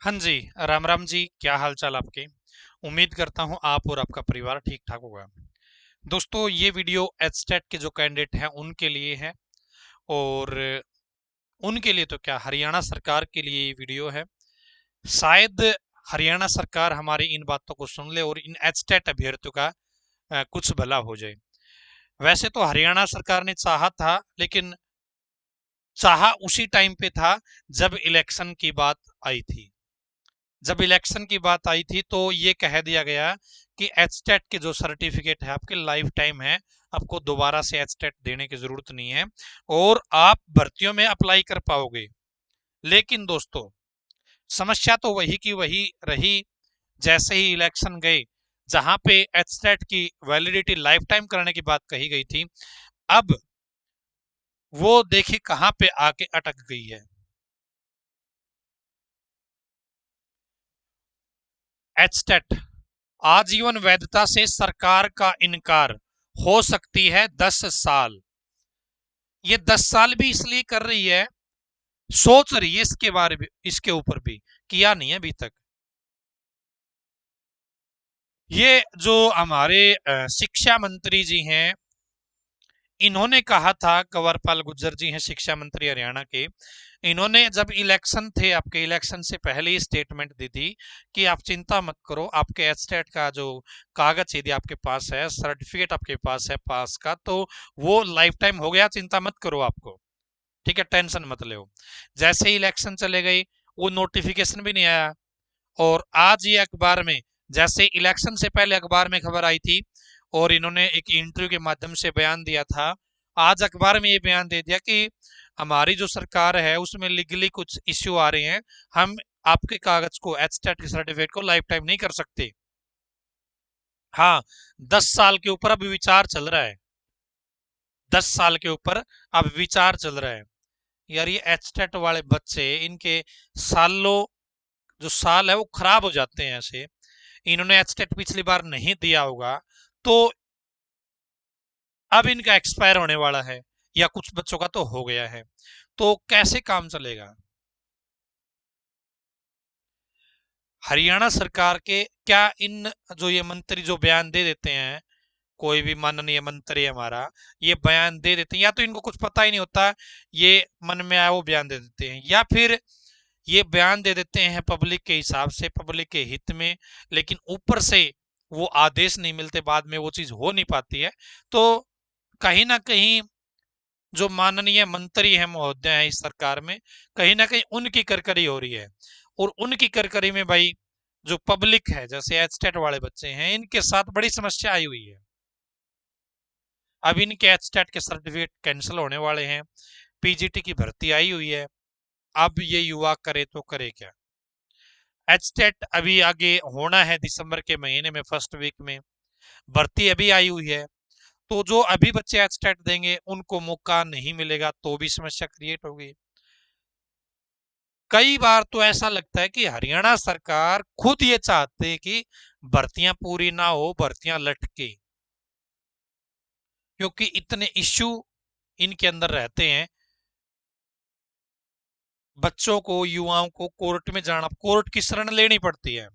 हाँ जी। राम राम जी, क्या हाल चाल आपके। उम्मीद करता हूँ आप और आपका परिवार ठीक ठाक होगा। दोस्तों, ये वीडियो एचटेट के जो कैंडिडेट हैं उनके लिए है। और उनके लिए तो क्या, हरियाणा सरकार के लिए ये वीडियो है। शायद हरियाणा सरकार हमारी इन बातों को सुन ले और इन एचटेट अभ्यर्थियों का कुछ भला हो जाए। वैसे तो हरियाणा सरकार ने चाहा था, लेकिन चाहा उसी टाइम पे था जब इलेक्शन की बात आई थी। जब इलेक्शन की बात आई थी तो ये कह दिया गया कि एचटेट के जो सर्टिफिकेट है आपके लाइफ टाइम है, आपको दोबारा से एचटेट देने की जरूरत नहीं है और आप भर्तियों में अप्लाई कर पाओगे। लेकिन दोस्तों, समस्या तो वही की वही रही। जैसे ही इलेक्शन गए, जहां पे एचटेट की वैलिडिटी लाइफ टाइम करने की बात कही गई थी, अब वो देखिए कहां पे आके अटक गई है। एचटेट आजीवन वैधता से सरकार का इनकार, हो सकती है 10 साल। ये 10 साल भी इसलिए कर रही है, सोच रही है इसके बारे में, इसके ऊपर भी किया नहीं है अभी तक। ये जो हमारे शिक्षा मंत्री जी हैं, इन्होंने कहा था, कंवरपाल गुर्जर जी हैं शिक्षा मंत्री हरियाणा के। इन्होंने जब इलेक्शन थे, आपके इलेक्शन से पहले ही स्टेटमेंट दी थी कि आप चिंता मत करो, आपके एस्टेट का जो कागज यदि आपके पास है, सर्टिफिकेट आपके पास है पास का, तो वो लाइफ टाइम हो गया, चिंता मत करो आपको। ठीक है, टेंशन मत लो। जैसे ही इलेक्शन चले गए, वो नोटिफिकेशन भी नहीं आया। और आज ये अखबार में, जैसे इलेक्शन से पहले अखबार में खबर आई थी और इन्होंने एक इंटरव्यू के माध्यम से बयान दिया था, आज अखबार में ये बयान दे दिया कि हमारी जो सरकार है उसमें लीगली कुछ इश्यू आ रहे हैं, हम आपके कागज को, एचटेट के सर्टिफिकेट को लाइफ टाइम नहीं कर सकते। हाँ, 10 साल के ऊपर अब विचार चल रहा है। 10 साल के ऊपर अब विचार चल रहा है। यार, ये एचटेट वाले बच्चे, इनके सालों, जो साल है वो खराब हो जाते हैं ऐसे। इन्होंने एचटेट पिछली बार नहीं दिया होगा, तो अब इनका एक्सपायर होने वाला है, या कुछ बच्चों का तो हो गया है, तो कैसे काम चलेगा। हरियाणा सरकार के क्या इन, जो ये मंत्री जो बयान दे देते हैं, कोई भी माननीय मंत्री हमारा ये बयान दे देते हैं, या तो इनको कुछ पता ही नहीं होता, ये मन में आया वो बयान दे देते हैं, या फिर ये बयान दे देते हैं पब्लिक के हिसाब से, पब्लिक के हित में, लेकिन ऊपर से वो आदेश नहीं मिलते, बाद में वो चीज हो नहीं पाती है। तो कहीं ना कहीं जो माननीय मंत्री हैं, महोदय हैं इस सरकार में, कहीं ना कहीं उनकी करकरी हो रही है। और उनकी करकरी में भाई, जो पब्लिक है, जैसे एचटेट वाले बच्चे हैं, इनके साथ बड़ी समस्या आई हुई है। अब इनके एचटेट के सर्टिफिकेट कैंसिल होने वाले हैं, पीजीटी की भर्ती आई हुई है। अब ये युवा करे तो करे क्या। एचटेट अभी आगे होना है दिसंबर के महीने में, फर्स्ट वीक में। भर्ती अभी आई हुई है, तो जो अभी बच्चे एचटेट देंगे उनको मौका नहीं मिलेगा, तो भी समस्या क्रिएट होगी। कई बार तो ऐसा लगता है कि हरियाणा सरकार खुद ये चाहते हैं कि भर्तियां पूरी ना हो, भर्तियां लटके, क्योंकि इतने इश्यू इनके अंदर रहते हैं। बच्चों को, युवाओं को कोर्ट में जाना, कोर्ट की शरण लेनी पड़ती है,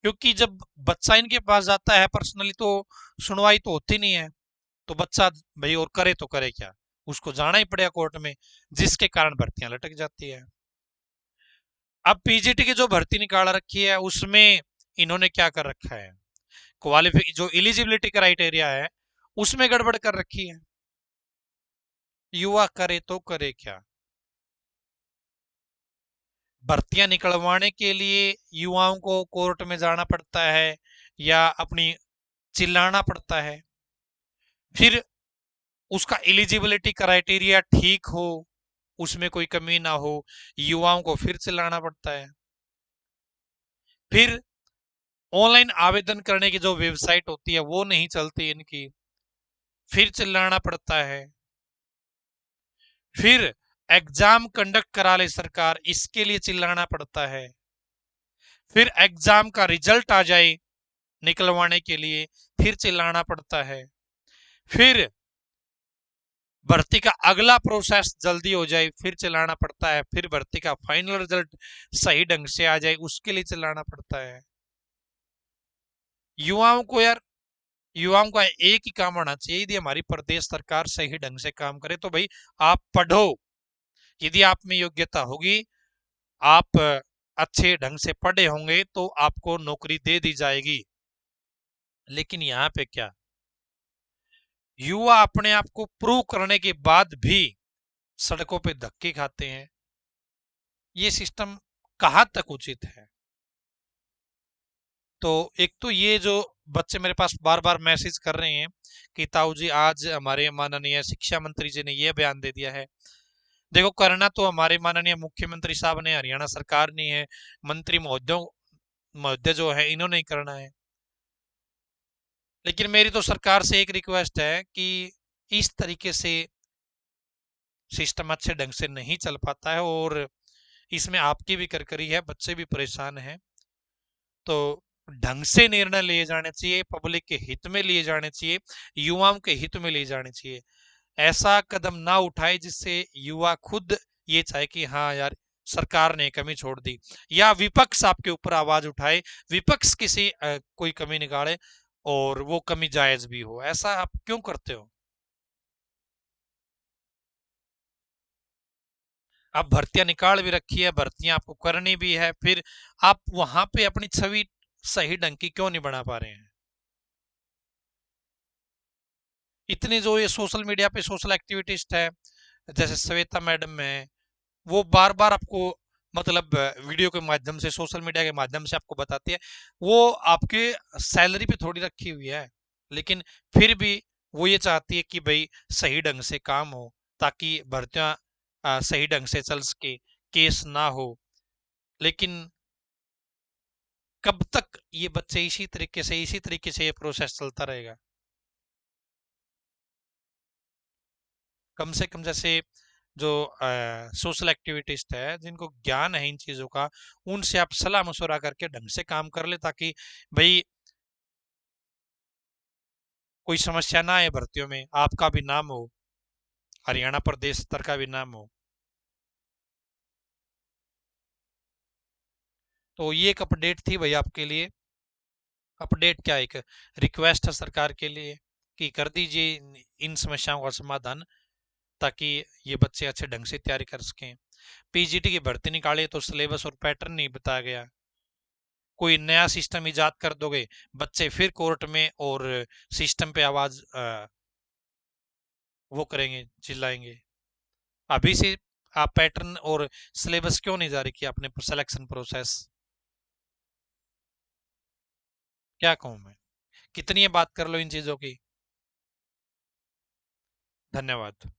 क्योंकि जब बच्चा इनके पास जाता है पर्सनली, तो सुनवाई तो होती नहीं है। तो बच्चा भाई और करे तो करे क्या, उसको जाना ही पड़ेगा कोर्ट में, जिसके कारण भर्तियां लटक जाती है। अब पीजीटी की जो भर्ती निकाल रखी है, उसमें इन्होंने क्या कर रखा है, क्वालिफिक जो इलिजिबिलिटी क्राइटेरिया है उसमें गड़बड़ कर रखी है। युवा करे तो करे क्या। भर्तियां निकलवाने के लिए युवाओं को कोर्ट में जाना पड़ता है, या अपनी चिल्लाना पड़ता है। फिर उसका एलिजिबिलिटी क्राइटेरिया ठीक हो, उसमें कोई कमी ना हो, युवाओं को फिर चिल्लाना पड़ता है। फिर ऑनलाइन आवेदन करने की जो वेबसाइट होती है वो नहीं चलती इनकी, फिर चिल्लाना पड़ता है। फिर एग्जाम कंडक्ट करा ले सरकार, इसके लिए चिल्लाना पड़ता है। फिर एग्जाम का रिजल्ट आ जाए निकलवाने के लिए, फिर चिल्लाना पड़ता है। फिर भर्ती का अगला प्रोसेस जल्दी हो जाए फिर चलाना पड़ता है, फिर भर्ती का फाइनल रिजल्ट सही ढंग से आ जाए उसके लिए चलाना पड़ता है। युवाओं को यार, युवाओं का एक ही काम होना चाहिए, यदि हमारी प्रदेश सरकार सही ढंग से काम करे तो भाई आप पढ़ो, यदि आप में योग्यता होगी, आप अच्छे ढंग से पढ़े होंगे तो आपको नौकरी दे दी जाएगी। लेकिन यहाँ पे क्या, युवा अपने आप को प्रूव करने के बाद भी सड़कों पे धक्के खाते हैं। ये सिस्टम कहाँ तक उचित है? तो एक तो ये जो बच्चे मेरे पास बार बार मैसेज कर रहे हैं कि ताऊ जी आज हमारे माननीय शिक्षा मंत्री जी ने ये बयान दे दिया है। देखो, करना तो हमारे माननीय मुख्यमंत्री साहब ने, हरियाणा सरकार ने है, मंत्री महोदयों महोदय जो है इन्होंने ही करना है। लेकिन मेरी तो सरकार से एक रिक्वेस्ट है कि इस तरीके से सिस्टम अच्छे ढंग से नहीं चल पाता है और इसमें आपकी भी करकरी है, बच्चे भी परेशान हैं। तो ढंग से निर्णय लिए जाने चाहिए, पब्लिक के हित में लिए जाने चाहिए, युवाओं के हित में लिए जाने चाहिए। ऐसा कदम ना उठाए जिससे युवा खुद ये चाहे कि हाँ यार सरकार ने कमी छोड़ दी, या विपक्ष आपके ऊपर आवाज उठाए, विपक्ष किसी कोई कमी निकाले और वो कमी जायज भी हो। ऐसा आप क्यों करते हो? आप भर्तियां निकाल भी रखी है, भर्तियां आपको करनी भी है, फिर आप वहां पे अपनी छवि सही ढंग की क्यों नहीं बना पा रहे हैं? इतने जो ये सोशल मीडिया पे सोशल एक्टिविटिस्ट है, जैसे श्वेता मैडम है, वो बार बार आपको मतलब वीडियो के माध्यम से, सोशल मीडिया के माध्यम से आपको बताती है, वो आपके सैलरी पे थोड़ी रखी हुई है, लेकिन फिर भी वो ये चाहती है कि भाई सही ढंग से काम हो, ताकि भर्तियां सही ढंग से चल सके, केस ना हो। लेकिन कब तक ये बच्चे इसी तरीके से ये प्रोसेस चलता रहेगा? कम से कम जैसे जो सोशल एक्टिविटिस्ट है, जिनको ज्ञान है इन चीजों का, उनसे आप सलाह मशवरा करके ढंग से काम कर ले, ताकि भाई कोई समस्या ना आए भर्तियों में, आपका भी नाम हो, हरियाणा प्रदेश स्तर का भी नाम हो। तो ये एक अपडेट थी भाई आपके लिए। अपडेट क्या, एक रिक्वेस्ट है सरकार के लिए कि कर दीजिए इन समस्याओं का समाधान, ताकि ये बच्चे अच्छे ढंग से तैयारी कर सकें। पीजीटी की भर्ती निकाले तो सिलेबस और पैटर्न नहीं बताया गया, कोई नया सिस्टम इजाद कर दोगे, बच्चे फिर कोर्ट में और सिस्टम पे आवाज वो करेंगे, चिल्लाएंगे। अभी से आप पैटर्न और सिलेबस क्यों नहीं जारी किया अपने सिलेक्शन प्रोसेस? क्या कहूं मैं, कितनी बात कर लो इन चीजों की। धन्यवाद।